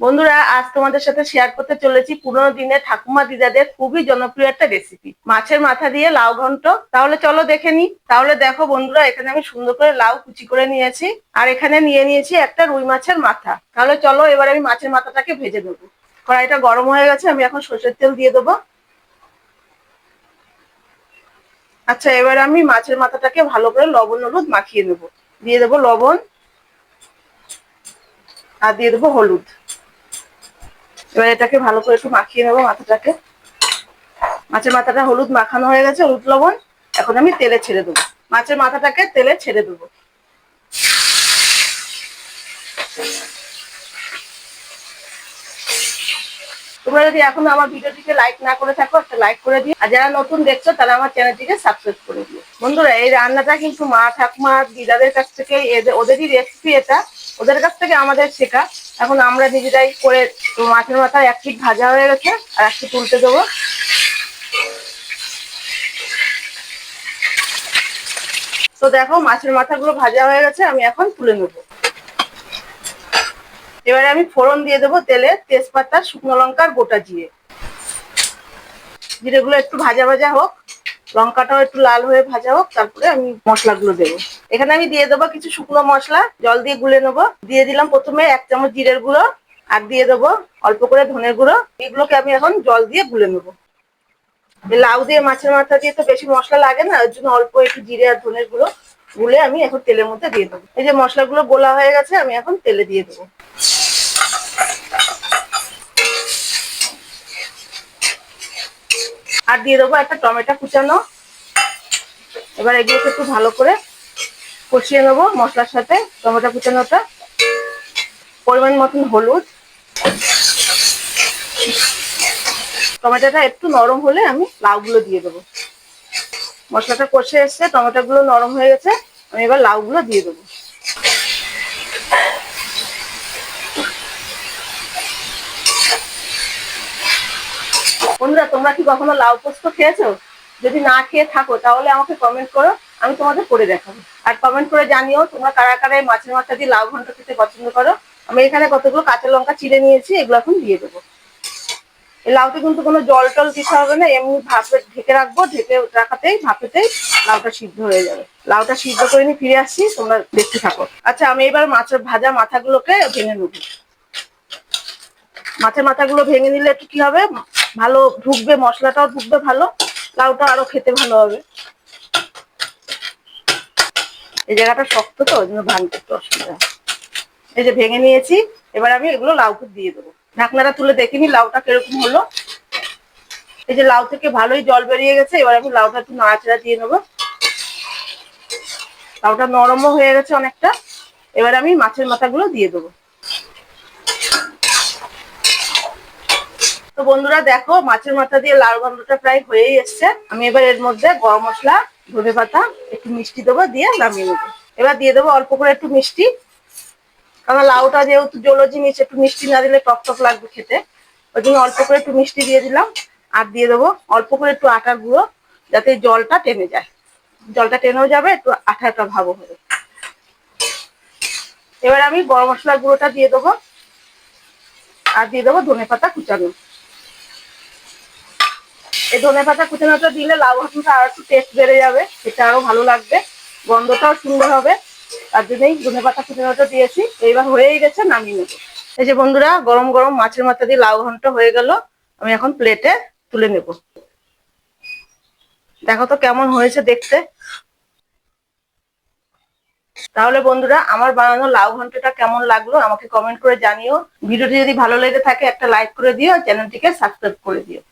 বন্ধুরা, আজ তোমাদের সাথে শেয়ার করতে চলেছি পুরোনো দিনের ঠাকুমা দিদাদের খুবই জনপ্রিয় একটা রেসিপি, মাছের মাথা দিয়ে লাউ ঘন্ট। তাহলে চলো দেখে নি। তাহলে দেখো বন্ধুরা, এখানে আমি সুন্দর করে লাউ কুচি করে নিয়েছি, আর এখানে নিয়ে নিয়েছি একটা রুই মাছের মাথা। তাহলে চলো এবার আমি মাছের মাথাটাকে ভেজে নেবো। কড়াইটা গরম হয়ে গেছে, আমি এখন সরষের তেল দিয়ে দেবো। আচ্ছা, এবার আমি মাছের মাথাটাকে ভালো করে লবণ হলুদ মাখিয়ে নেবো। দিয়ে দেবো লবণ, আর দিয়ে দেবো হলুদ। এবার এটাকে ভালো করে একটু মাখিয়ে নেবো মাথাটাকে। মাছের মাথাটা হলুদ মাখানো হয়ে গেছে, হলুদ লবণ। এখন আমি তেলে ছেড়ে দেবো, মাছের মাথাটাকে তেলে ছেড়ে দেবো। তোমরা যদি এখন আমার ভিডিওটিকে লাইক না করে থাকো, একটা লাইক করে দিও, আর যারা নতুন দেখছো তারা আমার চ্যানেলটিকে সাবস্ক্রাইব করে দিও। বন্ধুরা, এই রান্নাটা কিন্তু মা ঠাকুমা দিদাদের কাছ থেকে, ওদেরই রেসিপি এটা, ওদের কাছ থেকে আমাদের শেখা। এখন আমরা নিজেরাই করে। তো মাছের মাথা এক পিঠ ভাজা হয়ে গেছে, আর এক পিঠ উল্টে দেবো। তো দেখো মাছের মাথাগুলো ভাজা হয়ে গেছে, আমি এখন তুলে নেবো। এবারে আমি ফোড়ন দিয়ে দেবো তেলে, তেজপাতা, শুকনো লঙ্কা, গোটা জিরে। জিরেগুলো একটু ভাজা ভাজা হোক, লঙ্কাটাও একটু লাল হয়ে ভাজা হোক, তারপরে আমি মশলাগুলো দেবো। এখানে আমি দিয়ে দেবো কিছু শুকনো মশলা, জল দিয়ে গুলে নেবো। দিয়ে দিলাম প্রথমে 1 চামচ জিরের গুঁড়ো, আর দিয়ে দেবো অল্প করে ধনের গুঁড়ো। এগুলোকে আমি এখন জল দিয়ে গুলে নেবো। লাউ দিয়ে মাছের মাথা দিয়ে তো বেশি মশলা লাগে না, ওর জন্য অল্প একটু জিরে আর ধনের গুঁড়ো গুলে আমি এখন তেলের মধ্যে দিয়ে দেবো। এই যে মশলাগুলো গোলা হয়ে গেছে, আমি এখন তেলে দিয়ে দেবো। আর দিয়ে দেবো একটা টমেটো কুচানো। এবার এগুলোকে একটু ভালো করে কষিয়ে নেবো মশলার সাথে, টমেটো কুচানোটা। পরিমাণ মতন হলুদ। টমেটোটা একটু নরম হলে আমি লাউগুলো দিয়ে দেবো। মশলাটা কষে এসছে, টমেটো গুলো নরম হয়ে গেছে, আমি এবার লাউগুলো দিয়ে দেবো। বন্ধুরা, তোমরা কি কখনো লাউ পোস্ত খেয়েছো? যদি না খেয়ে থাকো তাহলে আমাকে কমেন্ট করো, আমি তোমাদের করে দেখাবো। আর কমেন্ট করে জানিও তোমরা কারা কারা মাছের মাথা দিয়ে লাউ ঘন্ট খেতে পছন্দ করো। আমি এখানে কতগুলো কাঁচা লঙ্কা চিড়ে নিয়েছি, এগুলো এখন দিয়ে দেবো। এই লাউতে কিন্তু কোনো জল টল দিতে হবে না, এমনি ভাপে ঢেকে রাখবো। ঢেকে রাখাতেই ভাপেতেই লাউটা সিদ্ধ হয়ে যাবে। লাউটা সিদ্ধ করে নিয়ে ফিরে আসছি, তোমরা দেখতে থাকো। আচ্ছা, আমি এবার মাছের ভাজা মাথাগুলোকে ভেঙে নেবো। মাছের মাথাগুলো ভেঙে নিলে একটু কি হবে, ভালো ঢুকবে, মশলাটাও ঢুকবে ভালো, লাউটা আরো খেতে ভালো হবে। এই জায়গাটা শক্ত তো, ওই জন্য ভাঙতে একটু অসুবিধা। এই যে ভেঙে নিয়েছি, এবার আমি এগুলো লাউকে দিয়ে দেবো। ঢাকনাটা তুলে দেখিনি লাউটা কিরকম হলো। এই যে লাউ থেকে ভালোই জল বেরিয়ে গেছে, এবার আমি লাউটা একটু নাড়াচাড়া দিয়ে নেবো। লাউটা নরমও হয়ে গেছে অনেকটা। এবার আমি মাছের মাথাগুলো দিয়ে দেবো। তো বন্ধুরা দেখো, মাছের মাথা দিয়ে লাউ ঘন্টটা প্রায় হয়েই এসছে। আমি এবার এর মধ্যে গরম মশলা, ধনেপাতা, একটু মিষ্টি দেবো, দিয়ে নামিয়ে নেবো। এবার দিয়ে দেবো অল্প করে একটু মিষ্টি, কারণ লাউটা যেহেতু জলো জিনিস, একটু মিষ্টি না দিলে টক টক লাগবে খেতে। ওই জন্য অল্প করে একটু মিষ্টি দিয়ে দিলাম। আর দিয়ে দেবো অল্প করে একটু আটার গুঁড়ো, যাতে জলটা টেনে যায়। জলটা টেনেও যাবে, একটু আঠা আঠা ভাবও হবে। এবার আমি গরম মশলার গুঁড়োটা দিয়ে দেবো, আর দিয়ে দেবো ধনেপাতা কুচানো। এই ধনেপাতা কুচানোটা দিলে লাউ ঘন্টটা আরো একটু টেস্ট বেড়ে যাবে, এটা আরো ভালো লাগবে, গন্ধটাও সুন্দর হবে। তার জন্যই ধনেপাতা কুচানোটা দিয়েছি। এইবার হয়েই গেছে, নামিয়ে নেবো। এই যে বন্ধুরা, গরম গরম মাছের মাথা দিয়ে লাউ ঘন্ট হয়ে গেল। আমি এখন প্লেটে তুলে নেব। দেখো তো কেমন হয়েছে দেখতে। তাহলে বন্ধুরা, আমার বানানো লাউ ঘন্টটা কেমন লাগলো আমাকে কমেন্ট করে জানিও। ভিডিওটি যদি ভালো লেগে থাকে একটা লাইক করে দিও, চ্যানেলটিকে সাবস্ক্রাইব করে দিও।